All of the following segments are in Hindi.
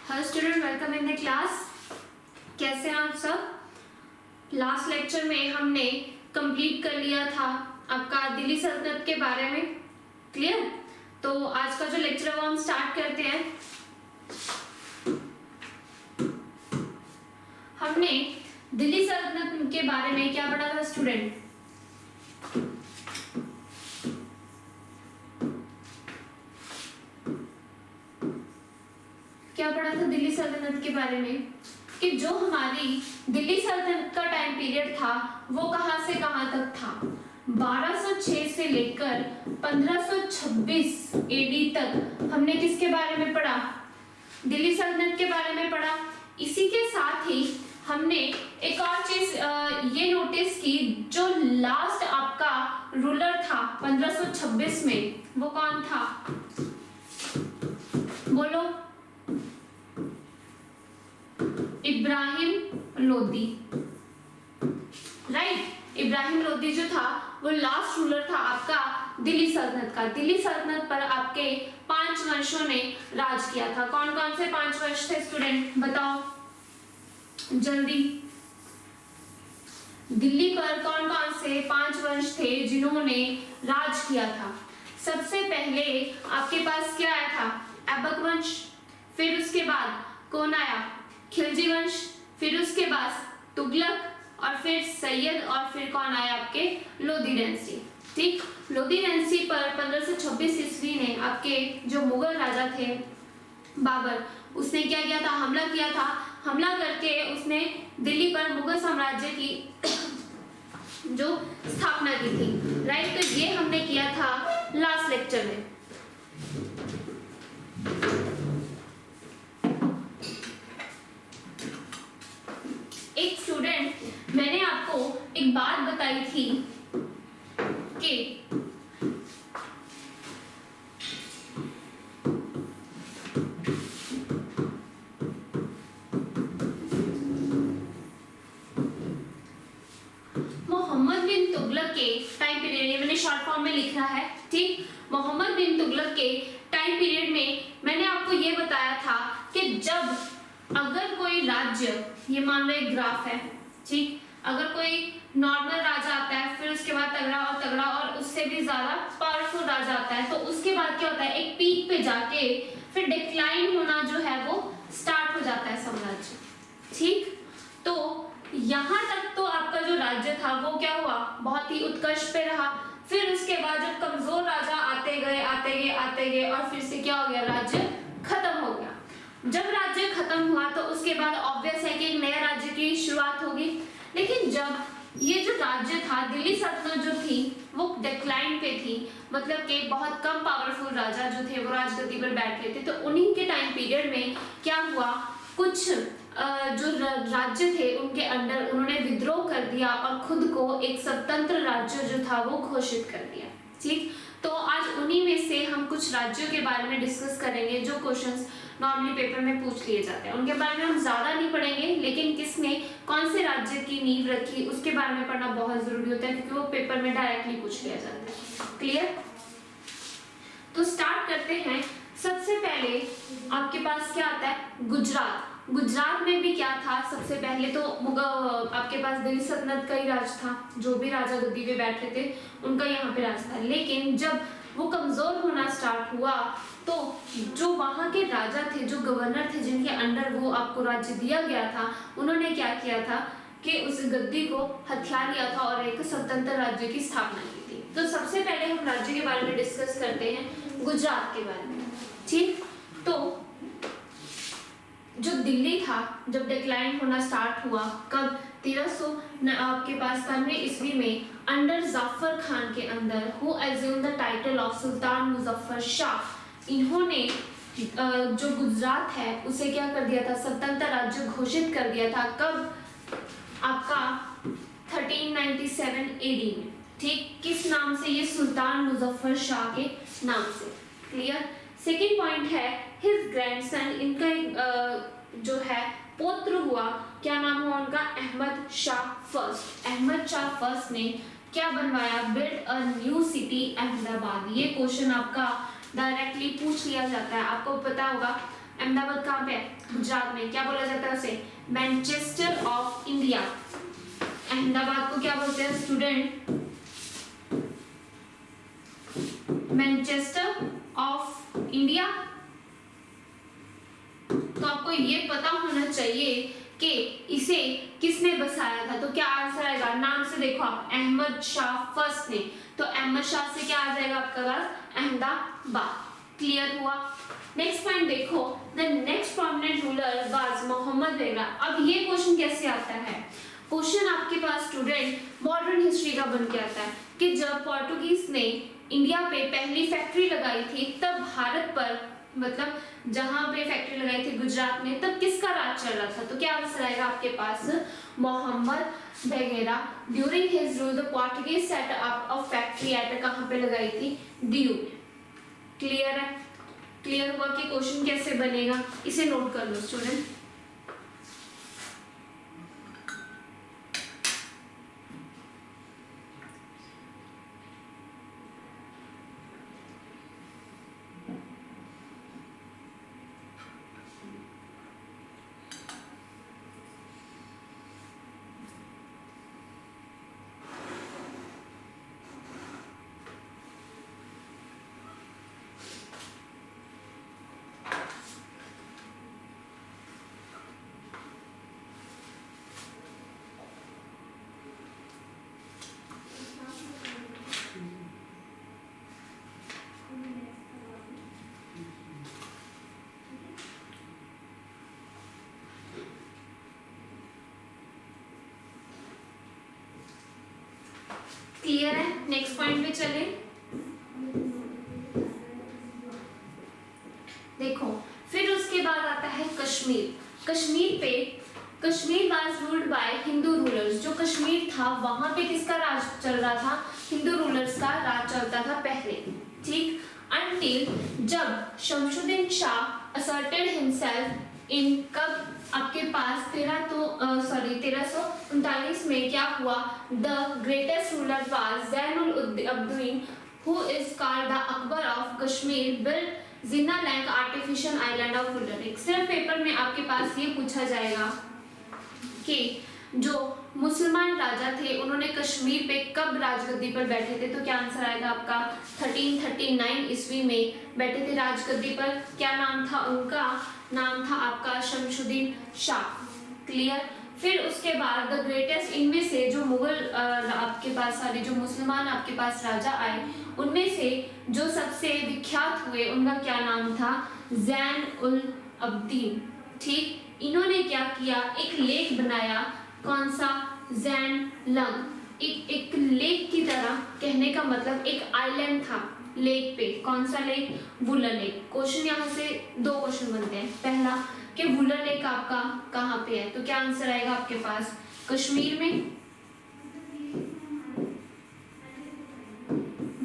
Hello student, welcome in the class. कैसे हैं आप सब? लास्ट लेक्चर में हमने कंप्लीट कर लिया था आपका दिल्ली सल्तनत के बारे में। क्लियर? तो आज का जो लेक्चर है वो हम स्टार्ट करते हैं। हमने दिल्ली सल्तनत के बारे में क्या पढ़ा था स्टूडेंट? क्या पढ़ा था दिल्ली सल्तनत के बारे में कि जो हमारी दिल्ली सल्तनत का टाइम पीरियड था वो कहां से कहां तक था। 1206 से लेकर 1526 एडी तक हमने किसके बारे में पढ़ा? दिल्ली सल्तनत के बारे में पढ़ा। इसी के साथ ही हमने एक और चीज ये नोटिस की, जो लास्ट आपका रूलर था 1526 में वो कौन था? बोलो। इब्राहिम लोदी। राइट, इब्राहिम लोदी जो था वो लास्ट रूलर था आपका दिल्ली सल्तनत का। दिल्ली सल्तनत पर आपके 5 वंशों ने राज किया था। कौन कौन से 5 वंश थे स्टूडेंट, बताओ जल्दी। दिल्ली पर कौन कौन से 5 वंश थे जिन्होंने राज किया था? सबसे पहले आपके पास क्या आया था? ऐबक वंश। फिर उसके बाद कौन आया? खिलजी वंश। फिर उसके बाद तुगलक, और फिर सैयद, और फिर कौन आया आपके? लोदी डायनेस्टी। ठीक, लोदी डायनेस्टी पर 1526 ईस्वी ने आपके जो मुगल राजा थे बाबर, उसने क्या किया था? हमला किया था। हमला करके उसने दिल्ली पर मुगल साम्राज्य की जो स्थापना की थी। राइट, तो ये हमने किया था लास्ट लेक्चर में। एक स्टूडेंट, मैंने आपको एक बात बताई थी कि मोहम्मद बिन तुगलक के टाइम पीरियड, ये मैंने शॉर्ट फॉर्म में लिखा है। ठीक, मोहम्मद बिन तुगलक के टाइम पीरियड में मैंने आपको ये बताया था कि जब अगर कोई राज्य, ये मान लो एक ग्राफ है, ठीक, अगर कोई नॉर्मल राजा आता है, फिर उसके बाद तगड़ा और उससे भी ज्यादा पावरफुल राजा आता है, तो उसके बाद क्या होता है? एक पीक पे जाके फिर डिक्लाइन होना जो है वो स्टार्ट हो जाता है साम्राज्य। ठीक, तो यहाँ तक तो आपका जो राज्य था वो क्या हुआ? बहुत ही उत्कर्ष पे रहा। फिर उसके बाद जब कमजोर राजा आते गए और फिर से क्या हो गया? राज्य खत्म हो गया। जब राज्य खत्म हुआ तो उसके बाद ऑब्वियस है कि एक नए राज्य की शुरुआत होगी। लेकिन जब ये जो राज्य था, दिल्ली सल्तनत जो थी वो डिक्लाइन पे थी, मतलब कि बहुत कम पावरफुल राजा जो थे वो राजगद्दी पर बैठ गए थे। तो उन्हीं के टाइम पीरियड में क्या हुआ? कुछ जो राज्य थे उनके अंडर उन्होंने विद्रोह कर दिया और खुद को एक स्वतंत्र राज्य जो था वो घोषित कर दिया। ठीक, तो आज उन्हीं में से हम कुछ राज्यों के बारे में डिस्कस करेंगे जो क्वेश्चंस नॉर्मली पेपर में पूछ लिए जाते हैं। उनके बारे में हम ज्यादा नहीं पढ़ेंगे, लेकिन किसने कौन से राज्य की नींव रखी उसके बारे में पढ़ना बहुत जरूरी होता है, क्योंकि वो पेपर में डायरेक्टली पूछ लिया जाता है। क्लियर? तो स्टार्ट करते हैं। सबसे पहले आपके पास क्या आता है? गुजरात। गुजरात में भी क्या था? सबसे पहले तो आपके पास दिल्ली सल्तनत का ही राज था, जो भी राजा गद्दी पे बैठे थे उनका यहाँ पे राज था। लेकिन जब वो कमजोर होना स्टार्ट हुआ तो जो वहां के राजा थे, जो गवर्नर थे, जिनके अंडर वो आपको राज्य दिया गया था, उन्होंने क्या किया था कि उस गद्दी को हथिया लिया था और एक स्वतंत्र राज्य की स्थापना की थी। तो सबसे पहले हम राज्य के बारे में डिस्कस करते हैं, गुजरात के बारे में। ठीक, तो जो दिल्ली था जब डिक्लाइन होना स्टार्ट हुआ, कब? 1300 आपके पास 93 ईस्वी में अंडर जाफर खान के अंदर, who assumed the title of Sultan Muzaffar Shah. इन्होंने जो गुजरात है उसे क्या कर दिया था? स्वतंत्र राज्य घोषित कर दिया था। कब? आपका 1397 एडी में। ठीक, किस नाम से? ये सुल्तान मुजफ्फर शाह के नाम से। क्लियर? सेकेंड पॉइंट है हिज ग्रैंडसन, इनका एक जो है पुत्र हुआ, क्या नाम हुआ उनका? अहमद शाह फर्स्ट। अहमद शाह फर्स्ट ने क्या बनवाया? Build a new city Ahmedabad. ये क्वेश्चन आपका डायरेक्टली पूछ लिया जाता है। आपको पता होगा अहमदाबाद कहाँ पे है? गुजरात में। क्या बोला जाता है उसे? Manchester of India. अहमदाबाद को क्या बोलते हैं स्टूडेंट? Manchester of India. तो आपको ये पता होना चाहिए कि इसे किसने बसाया था। तो क्या आंसर आएगा? नाम से देखो आप, अहमद शाह फर्स्ट ने, तो अहमद शाह से क्या आ जाएगा आपका पास? अहमदाबाद। क्लियर हुआ? नेक्स्ट पॉइंट देखो, the next prominent ruler was Mohammed Begada. अब ये क्वेश्चन कैसे आता है? क्वेश्चन आपके पास स्टूडेंट मॉडर्न हिस्ट्री का बन के आता है कि जब पोर्टुगीज ने इंडिया पे पहली फैक्ट्री लगाई थी, तब भारत पर, मतलब जहां पे फैक्ट्री लगाई थी गुजरात में, तब किसका राज चल रहा था? तो क्या आंसर आएगा आपके पास? मोहम्मद बेगरा। During his rule the Portuguese set up a factory eight, कहां पे लगाई थी? दीव। क्लियर है? क्लियर हुआ कि क्वेश्चन कैसे बनेगा? इसे नोट कर लो स्टूडेंट। क्लियर है? नेक्स्ट पॉइंट पे चले। देखो, फिर उसके बाद आता है कश्मीर। कश्मीर पे, Kashmir was ruled by Hindu rulers. जो कश्मीर था वहां पे किसका राज चल रहा था? हिंदू रूलर्स का राज चलता था पहले। ठीक, अंटिल जब Shamsuddin Shah asserted himself in, कब आपके पास 1339 में क्या हुआ? The greatest ruler was Zainul Abidin who is called the Akbar of Kashmir build Zaina Lank artificial island of Wular lake. सिर्फ पेपर में आपके पास ये पूछा जाएगा कि जो मुसलमान राजा थे उन्होंने कश्मीर पे कब राजगद्दी पर बैठे थे? तो क्या आंसर आएगा आपका? 1339 ईस्वी में बैठे थे राजगद्दी पर। क्या नाम था उनका? नाम था आपका शमशुद्दीन शाह। क्लियर? फिर उसके बाद द ग्रेटेस्ट, इनमें से जो मुगल आपके पास सारे जो मुसलमान आपके पास राजा आए, उनमें से जो सबसे विख्यात हुए उनका क्या नाम था? ज़ैन उल अब्दीन। ठीक, इन्होंने क्या किया? एक लेक बनाया। कौन सा? ज़ैन लंग। एक लेक की तरह, कहने का मतलब एक आइलैंड था लेक पे। कौन सा लेक? वुलर लेक। क्वेश्चन यहाँ से दो क्वेश्चन बनते हैं। पहला कि वुलर लेक आपका कहाँ पे है? तो क्या आंसर आएगा आपके पास? कश्मीर में।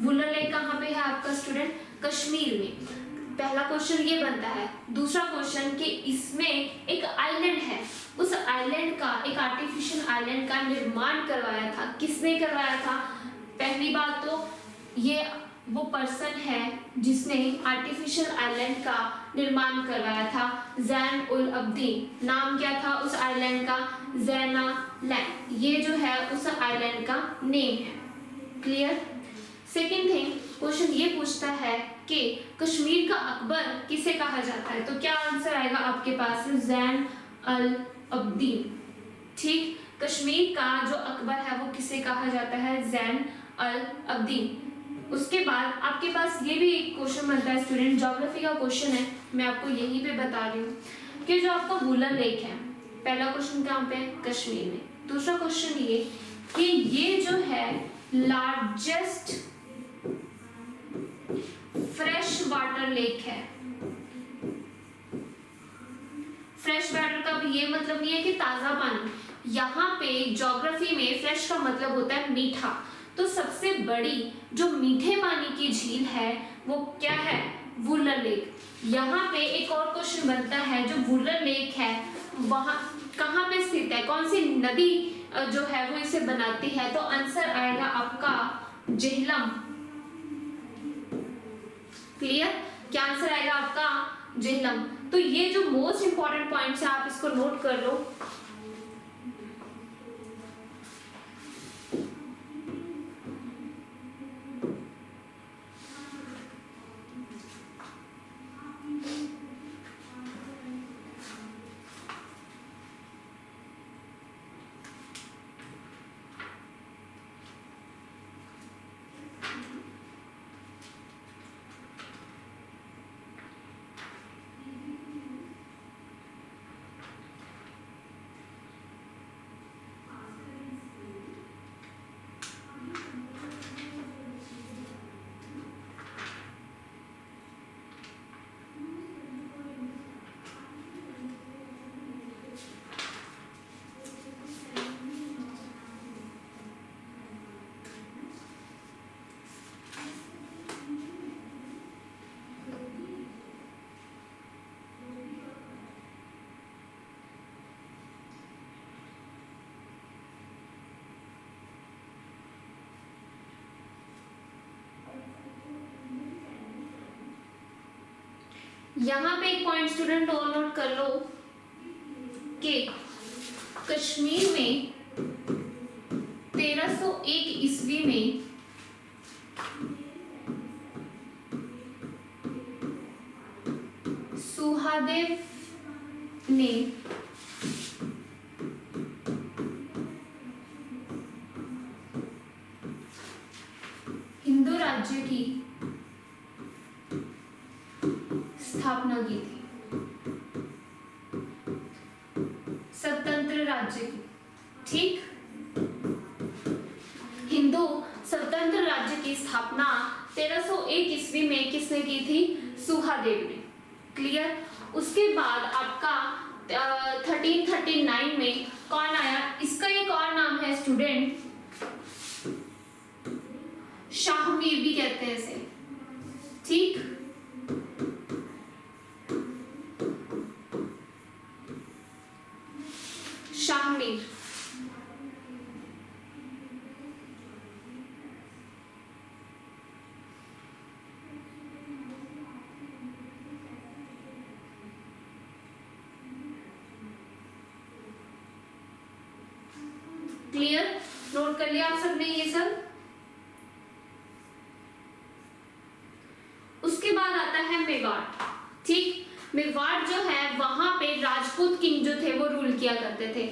वुलर लेक कहाँ पे है आपका स्टूडेंट? कश्मीर में। पहला क्वेश्चन ये बनता है। दूसरा क्वेश्चन कि इसमें एक आइलैंड है, उस आइलैंड का, एक आर्टिफिशियल आइलैंड का निर्माण करवाया था। किसने करवाया था? पहली बात तो ये वो पर्सन है जिसने आर्टिफिशियल आइलैंड का निर्माण करवाया था, ज़ैन उल अब्दीन। नाम क्या था उस आइलैंड का? ज़ैना लैंड। ये जो है उस आइलैंड का नेम है। क्लियर? सेकेंड थिंग, क्वेश्चन ये पूछता है कि कश्मीर का अकबर किसे कहा जाता है? तो क्या आंसर आएगा आपके पास? ज़ैन अल अब्दीन। ठीक, कश्मीर का जो अकबर है वो किसे कहा जाता है? ज़ैन अल अब्दीन। उसके बाद आपके पास ये भी एक क्वेश्चन बनता है स्टूडेंट, ज्योग्राफी का क्वेश्चन है, मैं आपको यहीं पे बता रही हूँ कि जो आपका वुलर लेक है, पहला क्वेश्चन कहाँ पे? कश्मीर में। दूसरा क्वेश्चन ये कि ये जो है लार्जेस्ट फ्रेश वाटर लेक है। फ्रेश वाटर का भी ये मतलब नहीं है कि ताजा पानी। यहाँ पे ज्योग्राफी में फ्रेश का मतलब होता है मीठा। तो सबसे बड़ी जो मीठे पानी की झील है वो क्या है? वुलर लेक। यहाँ पे एक और क्वेश्चन बनता है, जो वुलर लेक है वहाँ कहाँ पे स्थित है? कौन सी नदी जो है वो इसे बनाती है? तो आंसर आएगा आपका झेलम। क्लियर? क्या आंसर आएगा आपका? झेलम। तो ये जो मोस्ट इंपॉर्टेंट पॉइंट्स है आप इसको नोट कर लो। यहाँ पे एक पॉइंट स्टूडेंट और नोट कर लो कि कश्मीर में 1301 ईस्वी में सुहादेव ने हिंदू राज्य की स्थापना की थी, स्वतंत्र राज्य की। ठीक, हिंदू स्वतंत्र राज्य की स्थापना 1301 ईस्वी में किसने की थी? सुहादेव ने। क्लियर। उसके बाद आपका 1339 में कौन आया? इसका एक और नाम है स्टूडेंट, शाहमीर भी कहते हैं इसे। ठीक, शाहमीर। क्लियर, नोट कर लिया आप सबने ये सब। उसके बाद आता है मेवाड़। ठीक, मेवाड़ जो है वहां पे राजपूत किंग जो थे वो रूल किया करते थे।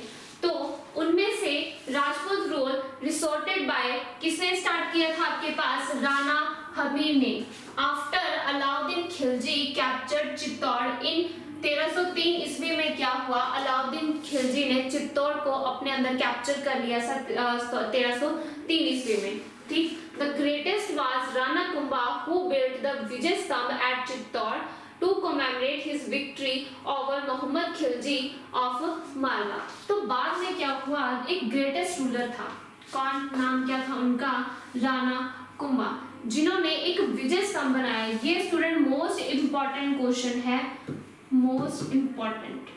तो उनमें से राजपूत रूल रिसोर्टेड बाय किसने स्टार्ट किया था आपके पास? राणा हमीर ने। आफ्टर अलाउद्दीन खिलजी कैप्चर्ड चित्तौड़ इन 1303 ईस्वी में क्या हुआ? अलाउद्दीन खिलजी ने चित्तौड़ को अपने अंदर कैप्चर कर लिया 1303 ईस्वी में। ठीक, the greatest was Rana Kumbha who built the Vijay Stambh at Chittor to commemorate his victory over Mohammed Khilji of Malwa. तो बाद में क्या हुआ? एक ग्रेटेस्ट रूलर था, कौन? नाम क्या था उनका? राणा कुंभा, जिन्होंने एक विजय स्तंभ बनाया। ये स्टूडेंट मोस्ट इंपॉर्टेंट क्वेश्चन है, मोस्ट इंपॉर्टेंट।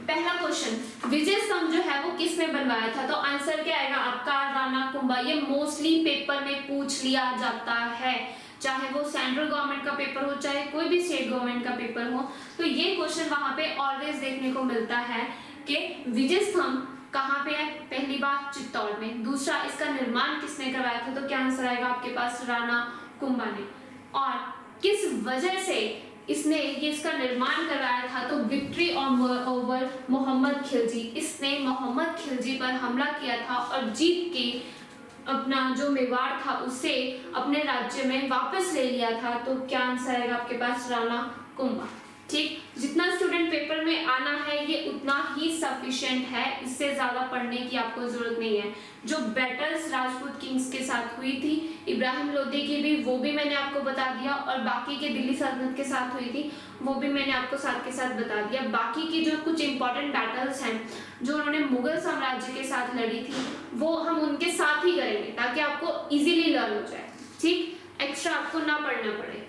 पहला क्वेश्चन, विजय स्तंभ जो है वो किसने बनवाया था? तो आंसर क्या आएगा आपका? राणा कुंभा। ये मोस्टली पेपर में पूछ लिया जाता है, चाहे वो सेंट्रल गवर्नमेंट का पेपर हो चाहे कोई भी स्टेट गवर्नमेंट का पेपर हो। तो ये क्वेश्चन वहां पे ऑलवेज देखने को मिलता है कि विजय स्तंभ कहाँ पे है? पहली बात चित्तौड़ में। दूसरा, इसका निर्माण किसने करवाया था? तो क्या आंसर आएगा आपके पास? राणा कुंभा ने। और किस वजह से इसने इसका निर्माण करवाया था? तो विक्ट्री ओवर मोहम्मद खिलजी। इसने मोहम्मद खिलजी पर हमला किया था और जीत के अपना जो मेवाड़ था उसे अपने राज्य में वापस ले लिया था। तो क्या आंसर आएगा आपके पास? राणा कुंभा। ठीक, जितना स्टूडेंट पेपर में आना है ये उतना ही सफिशिएंट है, इससे ज्यादा पढ़ने की आपको जरूरत नहीं है। जो बैटल्स राजपूत किंग्स के साथ हुई थी, इब्राहिम लोदी की भी, वो भी मैंने आपको बता दिया, और बाकी के दिल्ली सल्तनत के साथ हुई थी वो भी मैंने आपको साथ के साथ बता दिया। बाकी की जो कुछ इंपॉर्टेंट बैटल्स हैं जो उन्होंने मुगल साम्राज्य के साथ लड़ी थी वो हम उनके साथ ही करेंगे ताकि आपको इजीली लर्न हो जाए। ठीक, एक्स्ट्रा आपको ना पढ़ना पड़े।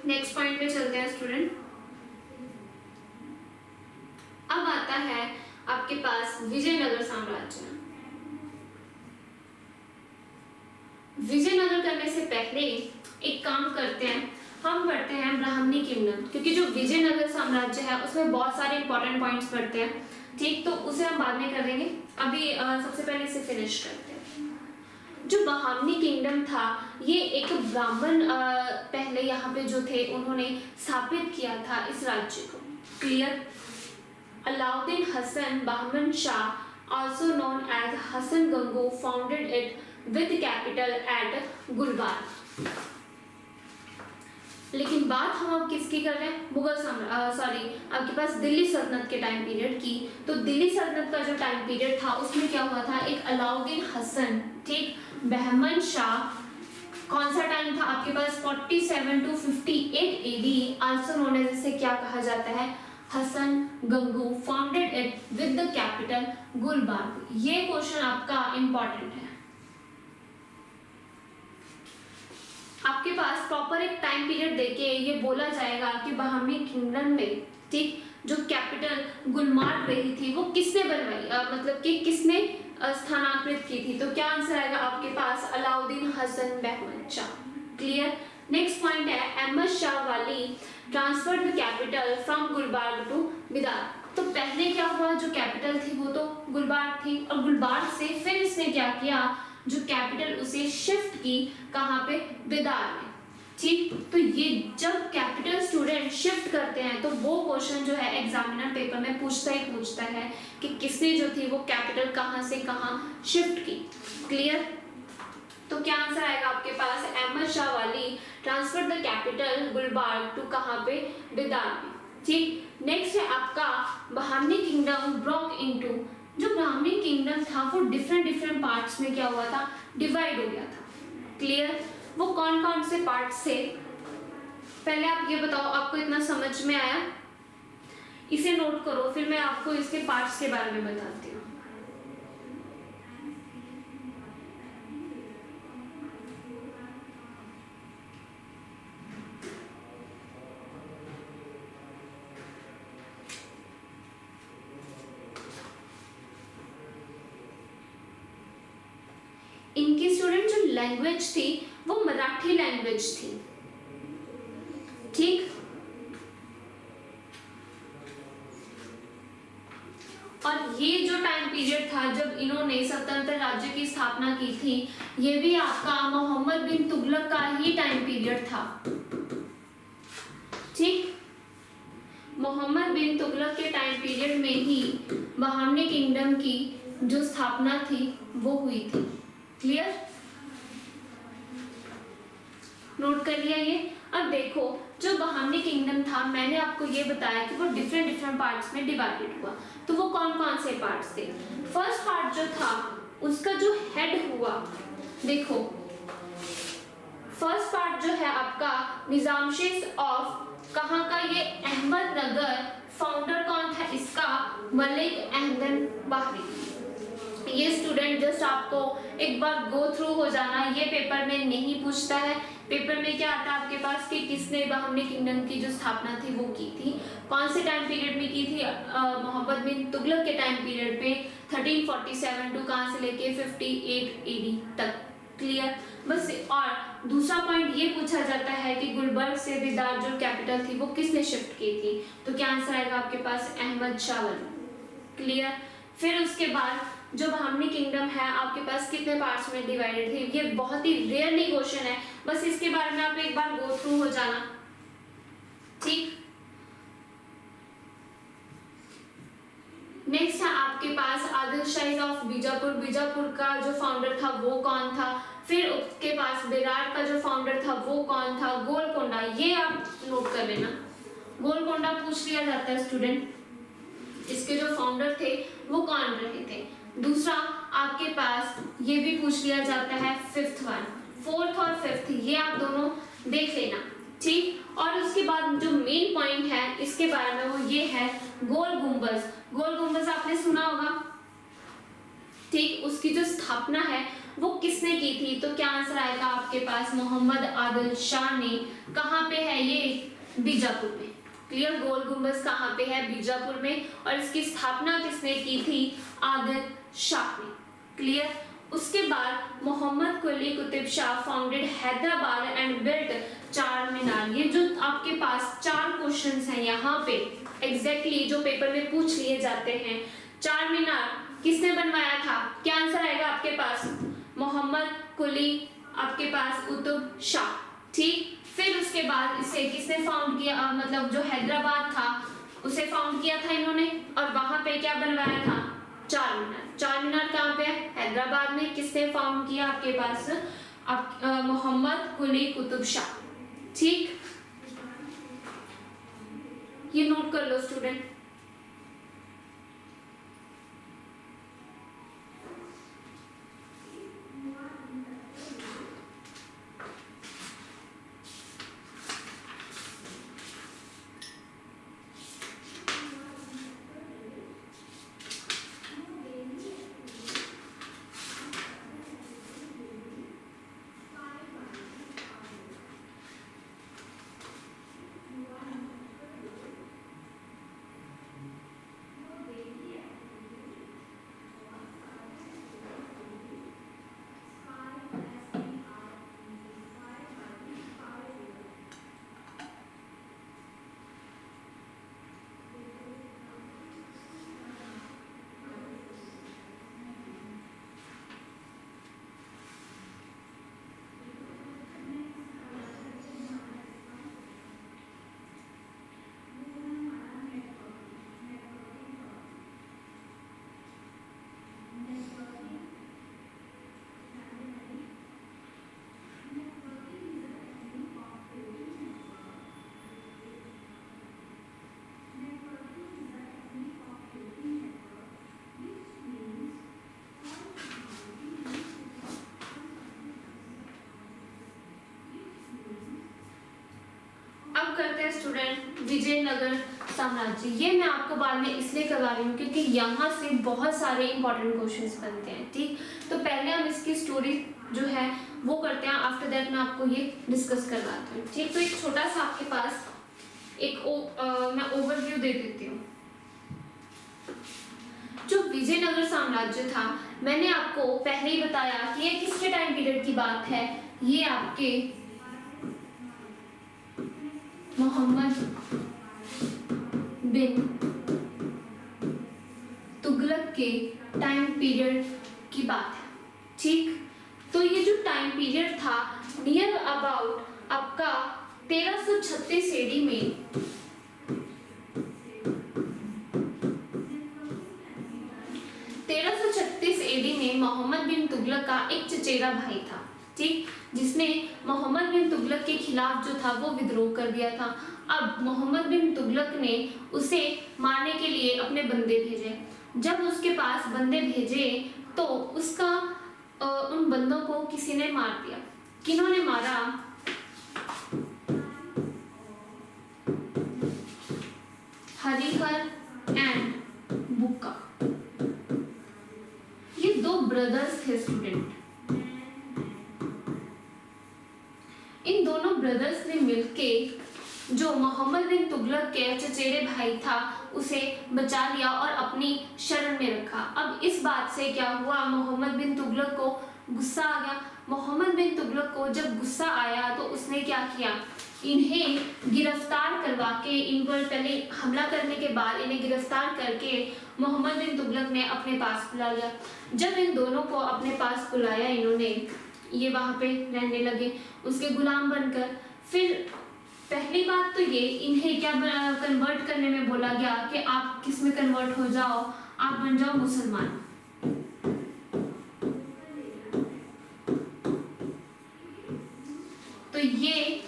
नेक्स्ट पॉइंट पे चलते हैं स्टूडेंट। अब आता आपके पास विजयनगर साम्राज्य। विजयनगर करने से पहले एक काम करते हैं, हम पढ़ते हैं ब्राह्मणी किंगडम, क्योंकि जो विजयनगर साम्राज्य है उसमें बहुत सारे इंपॉर्टेंट पॉइंट्स पढ़ते हैं, ठीक, तो उसे हम बाद में करेंगे। अभी सबसे पहले इसे फिनिश करते हैं। जो ब्राह्मणी किंगडम था ये एक ब्राह्मण पहले यहाँ पे जो थे उन्होंने स्थापित किया था इस राज्य को। Clear? Alauddin Hasan Bahman Shah also known as Hassan Gangu founded it with capital at गुलबार्ग। लेकिन बात हम अब किसकी कर रहे हैं? मुगल आपके पास दिल्ली सल्तनत के टाइम पीरियड की। तो दिल्ली सल्तनत का जो टाइम पीरियड था उसमें क्या हुआ था, एक अलाउद्दीन हसन, ठीक, बहमन शाह, कौन सा टाइम था आपके पास 47 to 58 AD, also known as इसे क्या कहा जाता है, Hasan Gangu founded it with the capital Gulbarga. ये क्वेश्चन आपका इंपॉर्टेंट है। आपके पास प्रॉपर एक टाइम पीरियड देके ये बोला जाएगा कि बहमनी किंगडम में, ठीक, जो कैपिटल गुलमार्ग रही थी वो किसने बनवाई, मतलब कि किसने स्थानांतरित की थी। तो क्या आंसर आएगा आपके पास, Alauddin Hasan Bahman Shah. Clear? Next point है Ahmad Shah Wali transfer the capital from Gulbarga to Bidar. तो पहले क्या हुआ, जो कैपिटल थी वो तो गुलबार्ग थी, और गुलबार्ग से फिर इसने क्या किया, जो कैपिटल उसे शिफ्ट की, कहाँ पे, बिदार में। ठीक, तो ये जब कैपिटल स्टूडेंट शिफ्ट करते हैं तो वो क्वेश्चन जो है एग्जामिनर पेपर में पूछता है कि किसने जो थी वो कैपिटल कहाँ से कहाँ शिफ्ट की। क्लियर? तो क्या आंसर आएगा आपके पास, Ahmad Shah Wali transfer the capital गुलबार्ग to कहाँ पे, बिदार में। ठीक, नेक्स्ट है आपका बहमनी किंगडम ब्रोक इनटू। जो बहमनी किंगडम था वो डिफरेंट पार्ट्स में क्या हुआ था, डिवाइड हो गया था। क्लियर? वो कौन कौन से पार्ट्स थे, पहले आप ये बताओ, आपको इतना समझ में आया? इसे नोट करो, फिर मैं आपको इसके पार्ट्स के बारे में बताती हूँ। इनकी स्टूडेंट जो लैंग्वेज थी वो मराठी लैंग्वेज थी। ठीक, और ये जो टाइम पीरियड था जब इन्होंने स्वतंत्र राज्य की स्थापना की थी, ये भी आपका मोहम्मद बिन तुगलक का ही टाइम पीरियड था। ठीक, मोहम्मद बिन तुगलक के टाइम पीरियड में ही बहमनी किंगडम की जो स्थापना थी वो हुई थी। क्लियर? नोट कर लिया ये? अब देखो, जो बहमनी किंगडम था मैंने आपको ये बताया कि वो डिफरेंट पार्ट्स में डिवाइडेड हुआ। तो वो कौन कौन से पार्ट्स थे? फर्स्ट पार्ट जो था उसका जो हेड हुआ, देखो फर्स्ट पार्ट जो है आपका निजाम शेख ऑफ कहाँ का, ये अहमदनगर। फाउंडर कौन था इसका, मलिक अहमद बाहरी। ये स्टूडेंट जस्ट आपको एक बार गो थ्रू हो जाना, ये पेपर में नहीं पूछता है। पेपर में क्या आता है आपके पास कि किसने बहमनी किंगडम की जो स्थापना थी वो की थी, कौन से टाइम पीरियड में की थी, मोहम्मद बिन तुगलक के टाइम पीरियड पे 1347 टू कहाँ से लेके 58 AD तक। क्लियर? बस। और दूसरा पॉइंट ये पूछा जाता है कि गुलबर्ग से बिदार जो कैपिटल थी वो किसने शिफ्ट की थी। तो क्या आंसर आएगा आपके पास, अहमद शाह वाली। क्लियर? फिर उसके बाद जो बहमनी किंगडम है आपके पास कितने पार्ट्स में डिवाइडेड थी, ये बहुत ही रेयरली क्वेश्चन है, बस इसके बारे में आप एक बार गो थ्रू हो जाना। ठीक, नेक्स्ट है आपके पास आदिल शाही ऑफ बीजापुर। बीजापुर का जो फाउंडर था वो कौन था? फिर उसके पास बेरार का जो फाउंडर था वो कौन था? गोलकोंडा। ये आप नोट कर लेना, गोलकोंडा पूछ लिया जाता है स्टूडेंट, इसके जो फाउंडर थे वो कौन रहे थे। दूसरा आपके पास ये भी पूछ लिया जाता है, फिफ्थ वन, फोर्थ और फिफ्थ, ये आप दोनों देख लेना। ठीक, और उसके बाद जो मेन पॉइंट है इसके बारे में वो ये है गोल गुंबज। गोल गुंबज आपने सुना होगा। ठीक, उसकी जो स्थापना है वो किसने की थी? तो क्या आंसर आएगा आपके पास, मोहम्मद आदिल शाह ने। कहाँ पे है ये? बीजापुर में। क्लियर। गोल गुंबद कहाँ पे है? बीजापुर में। और इसकी स्थापना किसने की थी? आदिल शाह ने। क्लियर। उसके बाद Mohammed Quli Qutb Shah founded Hyderabad and built Char Minar. ये जो आपके पास चार क्वेश्चंस हैं यहाँ पे एग्जैक्टली जो पेपर में पूछ लिए जाते हैं। चार मीनार किसने बनवाया था? क्या आंसर आएगा आपके पास? मोहम्मद कुली, आपके पास कुतुब शाह। ठीक। फिर उसके बाद इसे किसने फाउंड किया? मतलब जो हैदराबाद था उसे फाउंड किया था इन्होंने, और वहां पे क्या बनवाया था? चार मीनार। चार मीनार कहाँ पे है? हैदराबाद में। किसने फाउंड किया? आपके पास मोहम्मद कुली कुतुब शाह। ठीक, ये नोट कर लो स्टूडेंट। करते हैं स्टूडेंट विजयनगर साम्राज्य। ये मैं आपको बाद में इसलिए करवा रही हूँ क्योंकि यहाँ से बहुत सारे इंपॉर्टेंट क्वेश्चंस बनते हैं। ठीक, तो पहले हम इसकी स्टोरी जो है वो करते हैं, आफ्टर दैट मैं आपको ये डिस्कस करवाती हूँ। ठीक, तो एक छोटा सा आपके पास एक मैं ओवरव्यू दे देती हूँ। जो विजयनगर साम्राज्य था, मैंने आपको पहले ही बताया कि ये किसके टाइम पीरियड की बात है। ये आपके मोहम्मद बिन तुगलक के टाइम पीरियड की बात है। ठीक, तो ये जो टाइम पीरियड था नियर अबाउट आपका 1336 एडी में 1336 एडी में मोहम्मद बिन तुगलक का एक चचेरा भाई था। ठीक, जिसने मोहम्मद बिन तुगलक के खिलाफ जो था वो विद्रोह कर दिया था। अब मोहम्मद बिन तुगलक ने उसे मारने के लिए अपने बंदे भेजे। जब उसके पास बंदे भेजे तो उसका उन बंदों को किसी ने मार दिया। किन्होंने मारा? हरिहर एंड बुक्का। ये दो ब्रदर्स थे स्टूडेंट। इन दोनों ब्रदर्स ने मिलके जो मोहम्मद बिन तुगलक के चचेरे भाई था उसे बचा लिया और अपनी शरण में रखा। अब इस बात से क्या हुआ, मोहम्मद बिन तुगलक को गुस्सा आ गया। मोहम्मद बिन तुगलक को जब गुस्सा आया तो उसने क्या किया, इन्हें गिरफ्तार करवा के, इन पर पहले हमला करने के बाद इन्हें गिरफ्तार करके मोहम्मद बिन तुगलक ने अपने पास बुला लिया। जब इन दोनों को अपने पास बुलाया इन्होंने, ये वहां पे रहने लगे उसके गुलाम बनकर। फिर पहली बात तो ये, इन्हें क्या कन्वर्ट करने में बोला गया कि आप किस में कन्वर्ट हो जाओ, आप बन जाओ मुसलमान। तो ये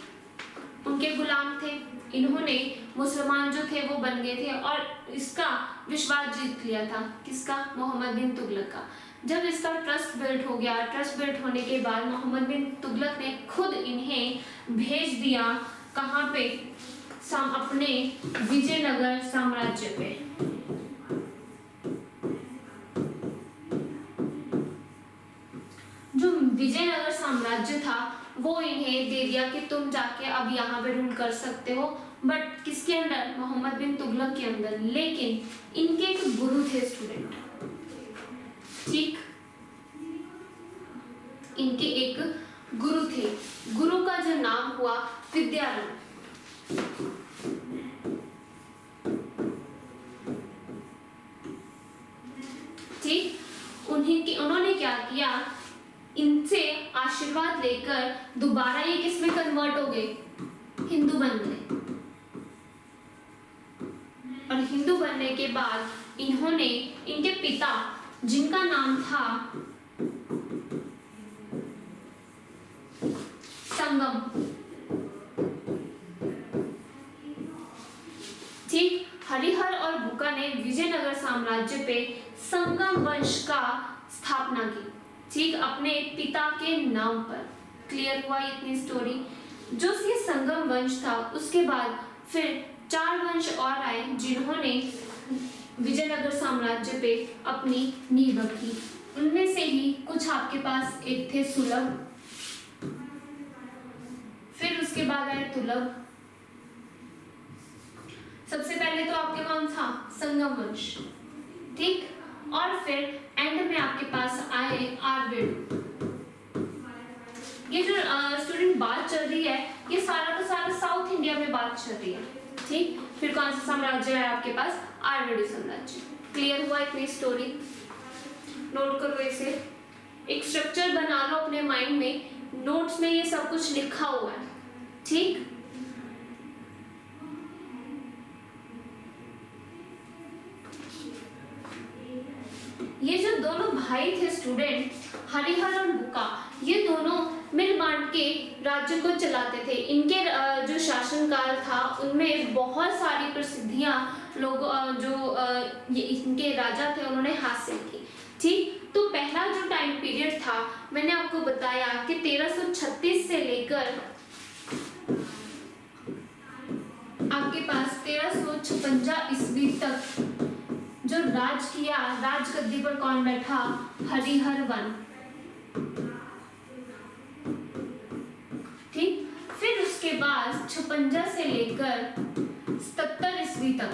उनके गुलाम थे, इन्होंने मुसलमान जो थे वो बन गए थे और इसका विश्वास जीत लिया था। किसका? मोहम्मद बिन तुगलक का। जब इसका ट्रस्ट बिल्ड हो गया, ट्रस्ट बिल्ड होने के बाद मोहम्मद बिन तुगलक ने खुद इन्हें भेज दिया कहाँ पे? अपने विजयनगर साम्राज्य पे। जो विजयनगर साम्राज्य था वो इन्हें दे दिया कि तुम जाके अब यहाँ पे रूल कर सकते हो, बट किसके अंदर? मोहम्मद बिन तुगलक के अंदर। लेकिन इनके एक गुरु थे स्टूडेंट, ठीक, इनके एक गुरु थे। गुरु का जो नाम हुआ विद्यारण्य। ठीक, उन्होंने क्या किया, इनसे आशीर्वाद लेकर दोबारा ये किसमें कन्वर्ट हो गए? हिंदू बन गए। और हिंदू बनने के बाद इन्होंने, इनके पिता जिनका नाम था संगम, ठीक, हरिहर और बुक्का ने विजयनगर साम्राज्य पे संगम वंश का स्थापना की, ठीक, अपने पिता के नाम पर। क्लियर हुआ इतनी स्टोरी? जो ये संगम वंश था, उसके बाद फिर 4 वंश और आए जिन्होंने विजयनगर साम्राज्य पे अपनी नींव रखी। उनमें से ही कुछ आपके पास एक थे सुलभ, फिर उसके बाद आए तुगलक। सबसे पहले तो आपके कौन था? संगम वंश, ठीक, और फिर एंड में आपके पास आए आर्यभट्ट। ये जो स्टूडेंट बात चल रही है, ये सारा का सारा साउथ इंडिया में बात चल रही है, ठीक। फिर कौन सा साम्राज्य है आपके पास? आर्यभट्ट साम्राज्य। क्लियर हुआ इतनी स्टोरी? नोट करो इसे, एक स्ट्रक्चर बना लो अपने माइंड में, नोट्स में ये सब कुछ लिखा हुआ है, ठीक। ये जो दोनों भाई थे स्टूडेंट, हरिहर और बुक्का, ये दोनों मिल बांट के राज्य को चलाते थे। इनके जो शासनकाल था उनमें बहुत सारी प्रसिद्धियां लोगों जो ये इनके राजा थे उन्होंने हासिल की, ठीक। तो पहला जो टाइम पीरियड था, मैंने आपको बताया कि 1336 से लेकर आपके पास 1356 ईस्वी तक जो राज किया, राजगद्दी पर कौन बैठा? हरिहर वन, ठीक। फिर उसके बाद 56 से लेकर 77 ईस्वी तक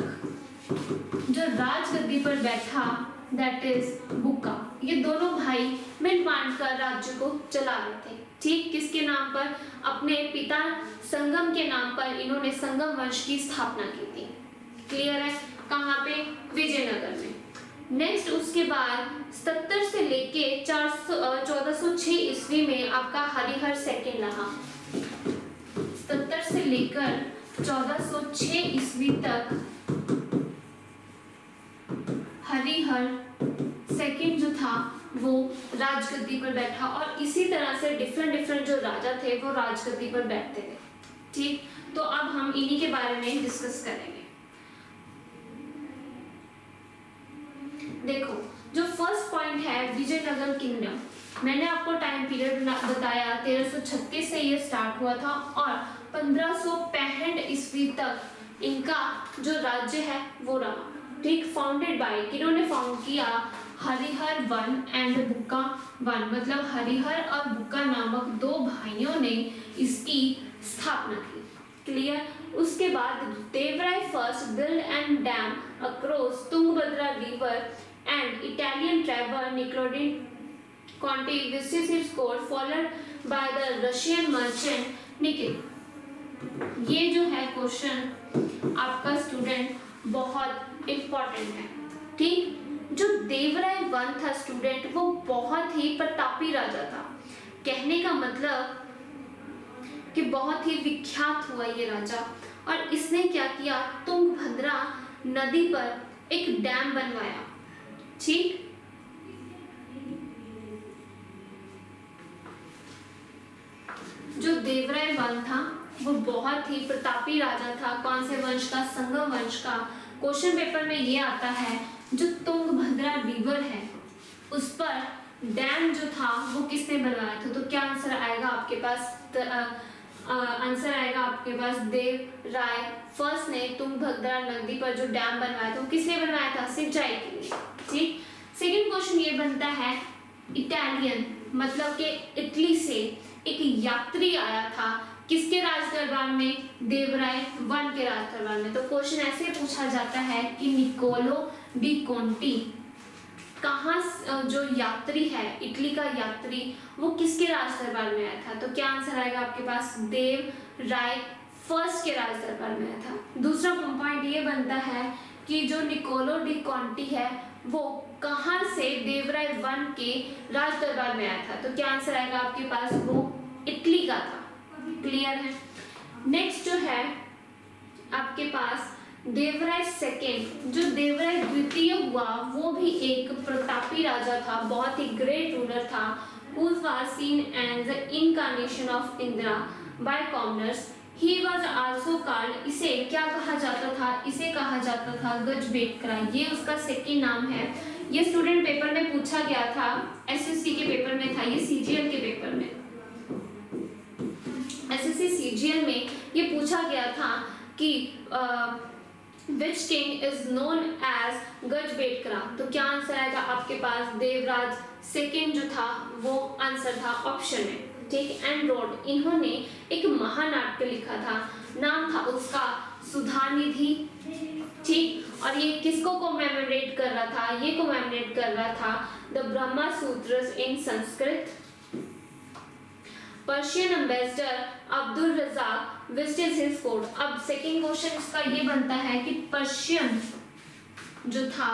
जो राजगद्दी पर बैठा, दैट इज बुक्का। ये दोनों भाई मिल बांट कर राज्य को चला रहे थे, ठीक। किसके नाम पर? अपने पिता संगम के नाम पर इन्होंने संगम वंश की स्थापना की थी। क्लियर है? कहाँ पे? विजयनगर में। नेक्स्ट उसके बाद 77 से लेके 1406 ईस्वी में आपका हरिहर सेकंड रहा। 77 से लेकर 1406 ईस्वी तक हरिहर सेकंड जो था वो राजगद्दी पर बैठा, और इसी तरह से डिफरेंट जो राजा थे वो राजगद्दी पर बैठते थे, ठीक। तो अब हम इन्हीं के बारे में डिस्कस करेंगे। देखो, जो फर्स्ट पॉइंट है विजयनगर किंगडम, मैंने आपको टाइम पीरियड बताया 1336 से ये स्टार्ट हुआ था और 1565 ईस्वी तक इनका जो राज्य है वो रहा, ठीक। फाउंडेड बाय, किन्होंने फाउंड किया? Harihar one and Bukka one, मतलब हरिहर और बुक्का नामक 2 भाइयों ने इसकी स्थापना की। क्लियर? उसके बाद Devaraya first build and dam across Tungabhadra river and Italian traveler Niccolò Conti visits its court followed by the Russian merchant Nikhil। ये जो है क्वेश्चन आपका स्टूडेंट बहुत इम्पोर्टेंट है, ठीक। जो देवराय वन था स्टूडेंट, वो बहुत ही प्रतापी राजा था। कहने का मतलब कि बहुत ही विख्यात हुआ ये राजा, और इसने क्या किया? तुंगभद्रा नदी पर एक डैम बनवाया, ठीक। जो देवराय वन था वो बहुत ही प्रतापी राजा था। कौन से वंश का? संगम वंश का। क्वेश्चन पेपर में ये आता है जो तुंगभद्रा रिवर है उस पर डैम जो था वो किसने बनवाया था? तो क्या आंसर आएगा आपके पास? आंसर आएगा आपके पास देवराय फर्स्ट ने तुंगभद्रा नदी पर जो डैम बनवाया था वो किसने बनवाया था? सिंचाई के लिए, ठीक। सेकंड क्वेश्चन ये बनता है इटालियन, मतलब कि इटली से एक यात्री आया था किसके राज दरबार में? देवराय वन के राज दरबार में। तो क्वेश्चन ऐसे पूछा जाता है कि निकोलो डी कोंटी कहाँ जो यात्री है, इटली का यात्री, वो किसके राज दरबार में आया था? तो क्या आंसर आएगा आपके पास? देवराय फर्स्ट के राज दरबार में आया था। दूसरा पॉइंट ये बनता है कि जो निकोलो डी कॉन्टी है वो कहाँ से देवराय वन के राज दरबार में आया था? तो क्या आंसर आएगा आपके पास? वो इटली का था। क्लियर है? नेक्स्ट जो है आपके पास देवराय सेकेंड, जो देवराय द्वितीय हुआ वो भी एक प्रतापी राजा था, बहुत ही ग्रेट रूलर था। who was seen as the incarnation of Indra by commoners. He was also called, इसे क्या कहा जाता था? इसे कहा जाता था गजबेटकरा। ये उसका सेकेंड नाम है। ये स्टूडेंट पेपर में पूछा गया था, एसएससी के पेपर में था, ये सीजीएल के पेपर में, एसएससी सीजीएल में ये पूछा गया था कि Which king is known as गजबेटकरा? तो क्या आंसर आएगा आपके पास? देवराज सेकेंड जो था वो आंसर था ऑप्शन में। ठीक, एंड रोड, इन्होंने एक महानाट्य लिखा था, नाम था उसका सुधानिधि। ठीक, और ये किसको कोमेमोरेट कर रहा था? ये कोमेमोरेट कर रहा था the Brahma Sutras in Sanskrit. Persian ambassador Abdul Razzaq visited his court. अब सेकंड क्वेश्चन इसका ये बनता है कि पर्शियन जो था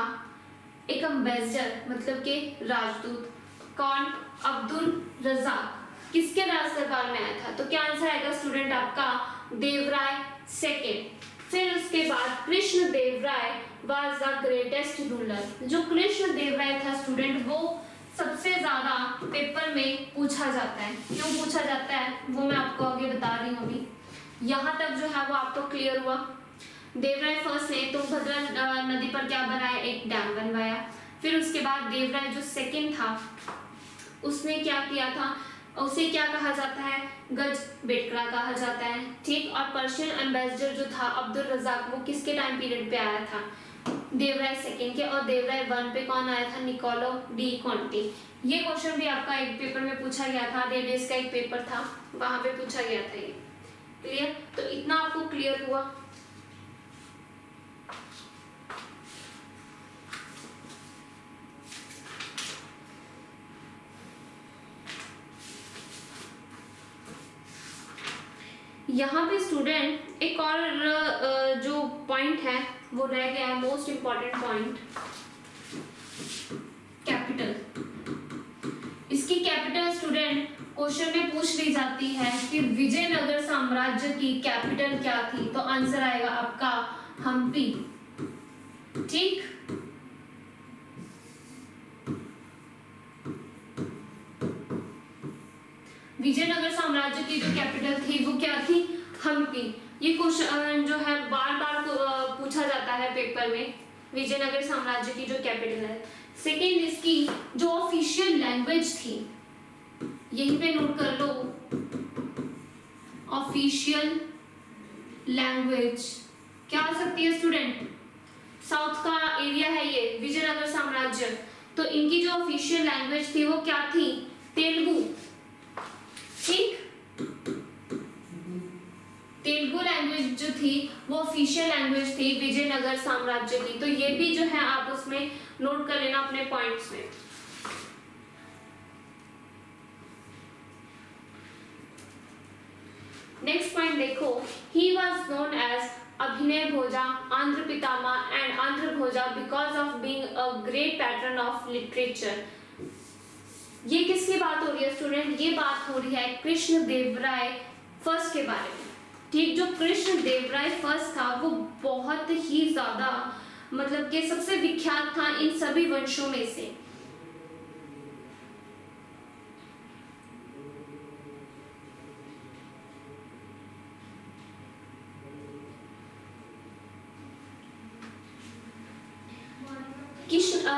एक एम्बेसडर मतलब के राजदूत, कौन? अब्दुल रजाक, किसके राज दरबार में आया था? तो क्या आंसर आएगा स्टूडेंट आपका? देवराय सेकेंड। फिर उसके बाद कृष्ण देव राय वाज द ग्रेटेस्ट रूलर। जो कृष्ण देव राय था स्टूडेंट, वो सबसे ज्यादा पेपर में पूछा जाता है। क्यों पूछा जाता है वो मैं आपको आगे बता रही हूँ। अभी यहाँ तक जो है वो आपको क्लियर हुआ। देवराय फर्स्ट ने तुंगभद्रा नदी पर क्या बनाया? एक डैम बनवाया। फिर उसके बाद देवराय जो सेकंड था उसने क्या किया था? उसे क्या कहा जाता है? गजबेटकरा कहा जाता है। ठीक, और पर्शियन एम्बेसडर जो था अब्दुल रजाक, वो किसके टाइम पीरियड पे आया था? देवराय सेकेंड के। और देवराय वन पे कौन आया था? Niccolo de Conti. ये क्वेश्चन भी आपका एक पेपर में पूछा गया था, रेडियस का एक पेपर था, वहां पे पूछा गया था ये। क्लियर? तो इतना आपको क्लियर हुआ। यहाँ पे स्टूडेंट एक और जो पॉइंट है वो रह गया है, मोस्ट इम्पॉर्टेंट पॉइंट, कैपिटल। इसकी कैपिटल स्टूडेंट क्वेश्चन में पूछ ली जाती है कि विजयनगर साम्राज्य की कैपिटल क्या थी? तो आंसर आएगा आपका हम्पी। ठीक, विजयनगर साम्राज्य की जो कैपिटल थी वो क्या थी? हम्पी। ये क्वेश्चन जो है बार बार पूछा जाता है पेपर में, विजयनगर साम्राज्य की जो कैपिटल है। सेकेंड, इसकी जो ऑफिशियल लैंग्वेज थी, यहीं पे नोट कर लो, ऑफिशियल लैंग्वेज क्या हो सकती है स्टूडेंट? साउथ का एरिया है ये विजयनगर साम्राज्य, तो इनकी जो ऑफिशियल लैंग्वेज थी वो क्या थी? तेलुगु। ठीक, तेलुगु लैंग्वेज जो थी वो ऑफिशियल लैंग्वेज थी विजयनगर साम्राज्य की। तो ये भी जो है आप उसमें नोट कर लेना अपने पॉइंट्स में। नेक्स्ट पॉइंट देखो, ही वाज नोन एज अभिनय भोजा, Andhra पितामा and Andhra Bhoja because of being a great patron of literature. ये किसकी बात हो रही है स्टूडेंट? ये बात हो रही है कृष्ण देव राय फर्स्ट के बारे में। ठीक, जो कृष्ण देव राय फर्स्ट था वो बहुत ही ज्यादा मतलब कि सबसे विख्यात था इन सभी वंशों में से।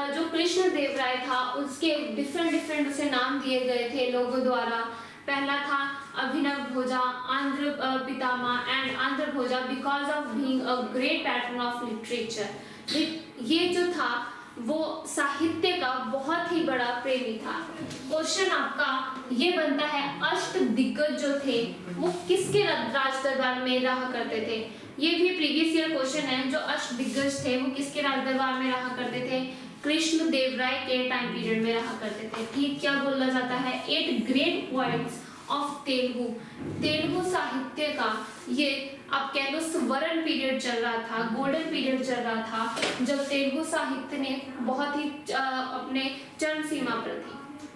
जो कृष्ण देव राय था उसके डिफरेंट उसे नाम दिए गए थे लोगों द्वारा। पहला था अभिनव भोजा, Andhra पितामा and Andhra Bhoja because of being a great patron of literature. ये जो था वो साहित्य का बहुत ही बड़ा बड़ा प्रेमी था। क्वेश्चन आपका ये बनता है अष्ट दिग्गज जो थे वो किसके राज दरबार में रहा करते थे। ये भी प्रीवियस ईयर क्वेश्चन है। जो अष्ट दिग्गज थे वो किसके राज दरबार में रहा करते थे? कृष्ण देव राय के टाइम पीरियड में रहा करते थे। ठीक, क्या बोला जाता है? 8 great poets of Telugu. Telugu साहित्य का ये आप कह लो स्वर्ण पीरियड चल रहा था, गोल्डन पीरियड चल रहा था, जब तेलुगु साहित्य ने बहुत ही अपने चरम सीमा पर थी।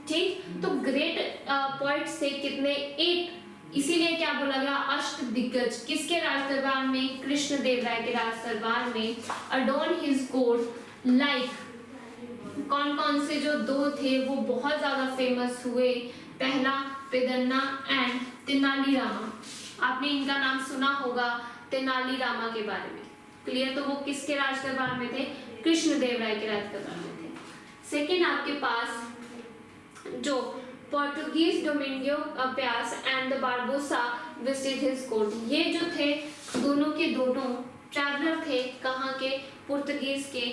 ठीक, तो ग्रेट पोएट्स से कितने? 8, इसीलिए क्या बोला गया? अष्ट दिग्गज। किसके राज दरबार में? कृष्ण देव राय के राज दरबार में। अडोन हिज कोर्ट लाइक, कौन कौन से जो 2 थे वो बहुत ज्यादा फेमस हुए? पहला पेदन्ना एंड तेनाली रामा। आपने इनका नाम सुना होगा, तेनाली रामा के बारे में। क्लियर? तो वो किसके राज दरबार में थे? कृष्ण देव राय के राज दरबार में थे। सेकेंड आपके पास जो Portuguese Domingo Paes and the Barbosa visited his court. ये जो थे दोनों के दोनों ट्रैवलर थे। कहाँ के? पुर्तगीज के।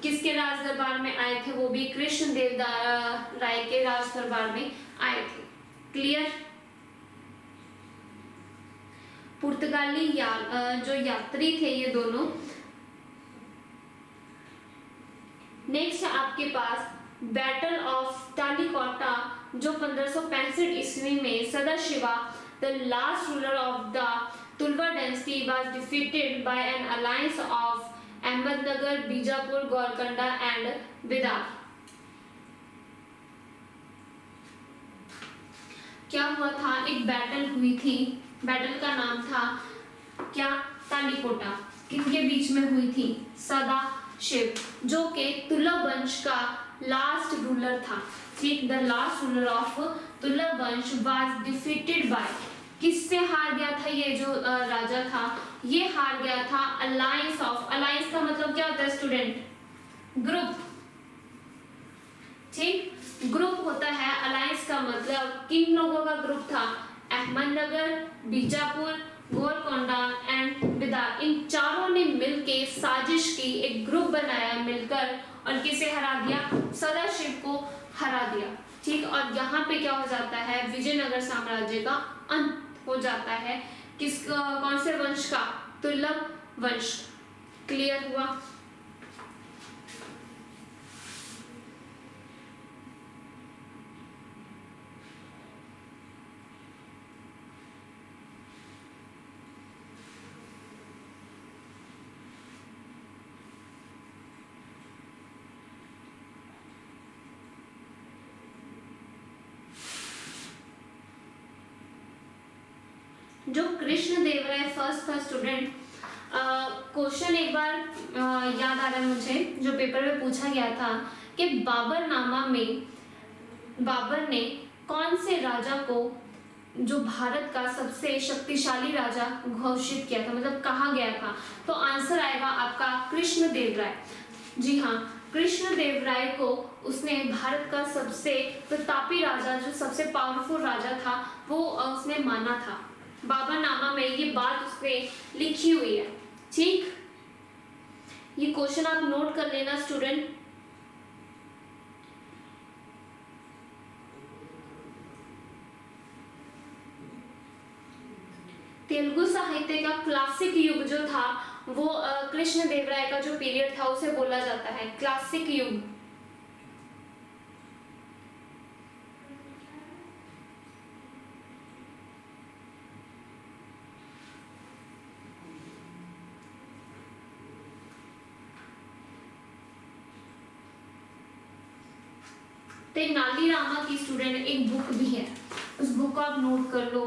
किसके राज दरबार में आए थे? वो भी कृष्ण देव राय के राज दरबार में आए थे। क्लियर? पुर्तगाली जो यात्री थे ये दोनों। नेक्स्ट आपके पास बैटल ऑफ तालिकोटा जो 1565 ईस्वी में Sadashiva the last ruler of the Tuluva dynasty was defeated by an alliance of Ahmednagar, Bijapur, Golconda and Bidar. क्या हुआ था? एक बैटल हुई थी। बैटल का नाम था क्या? तालिकोटा। किनके बीच में हुई थी? सदाशिव जो के तुलव वंश का लास्ट रूलर था। ठीक, द लास्ट रूलर ऑफ तुलव वंश वाज डिफीटेड बाय, किससे हार गया था? ये जो राजा था ये हार गया था अलायंस ऑफ। अलायंस का मतलब क्या होता है स्टूडेंट? ग्रुप। ठीक, ग्रुप होता है। अलायंस का मतलब किन लोगों का ग्रुप था? अहमदनगर, बीजापुर, गोलकोंडा एंड बिदार। इन चारों ने मिलके साजिश की, एक ग्रुप बनाया मिलकर, और किसे हरा दिया? सदाशिव को हरा दिया। ठीक, और यहाँ पे क्या हो जाता है? विजयनगर साम्राज्य का अंत हो जाता है। कौन से वंश का? तुलव वंश। क्लियर हुआ? जो कृष्ण देव राय फर्स्ट था स्टूडेंट, क्वेश्चन एक बार याद आ रहा है मुझे जो पेपर में पूछा गया था कि बाबरनामा में बाबर ने कौन से राजा को जो भारत का सबसे शक्तिशाली राजा घोषित किया था, मतलब कहा गया था? तो आंसर आएगा आपका कृष्ण देव राय। जी हाँ, कृष्ण देव राय को उसने भारत का सबसे प्रतापी राजा, जो सबसे पावरफुल राजा था, वो उसने माना था। बाबरनामा में ये बात उसने लिखी हुई है। ठीक, ये क्वेश्चन आप नोट कर लेना स्टूडेंट। तेलुगु साहित्य का क्लासिक युग जो था वो कृष्ण देव राय का जो पीरियड था उसे बोला जाता है क्लासिक युग। तेनाली रामा की स्टूडेंट एक बुक भी है, उस बुक को आप नोट कर लो।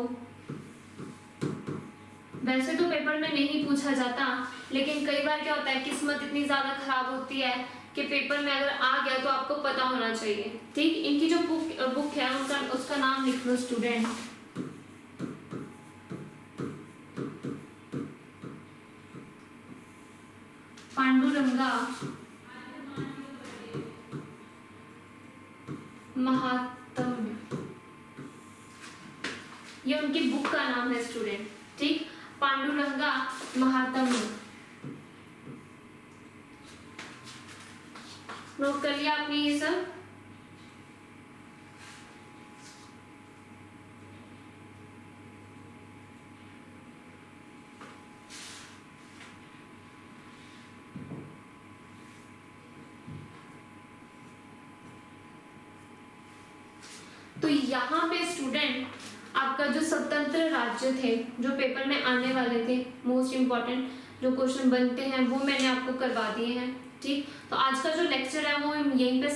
वैसे तो पेपर में नहीं पूछा जाता, लेकिन कई बार क्या होता है किस्मत इतनी ज्यादा खराब होती है कि पेपर में अगर आ गया तो आपको पता होना चाहिए। ठीक, इनकी जो बुक है उसका नाम लिख लो स्टूडेंट। पांडुरंगा महात्म्य, ये उनकी बुक का नाम है स्टूडेंट। ठीक, पांडुरंगा महात्म्य। नोट कर लिया आपने ये सब? तो यहाँ पे स्टूडेंट आपका जो स्वतंत्र राज्य थे जो पेपर में आने वाले थे, मोस्ट इम्पॉर्टेंट जो क्वेश्चन बनते हैं वो मैंने आपको करवा दिए हैं। ठीक, तो आज का जो लेक्चर है वो हम यहीं पे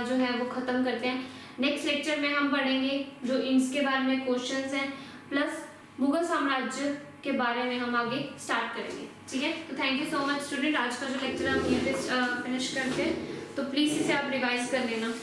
जो है वो ख़त्म करते हैं। नेक्स्ट लेक्चर में हम पढ़ेंगे जो इंड्स के बारे में क्वेश्चंस हैं, प्लस मुगल साम्राज्य के बारे में हम आगे स्टार्ट करेंगे। ठीक है, तो thank you so much student. आज का जो लेक्चर हम यहीं पे फिनिश करते हैं, तो प्लीज़ इसे आप रिवाइज कर लेना।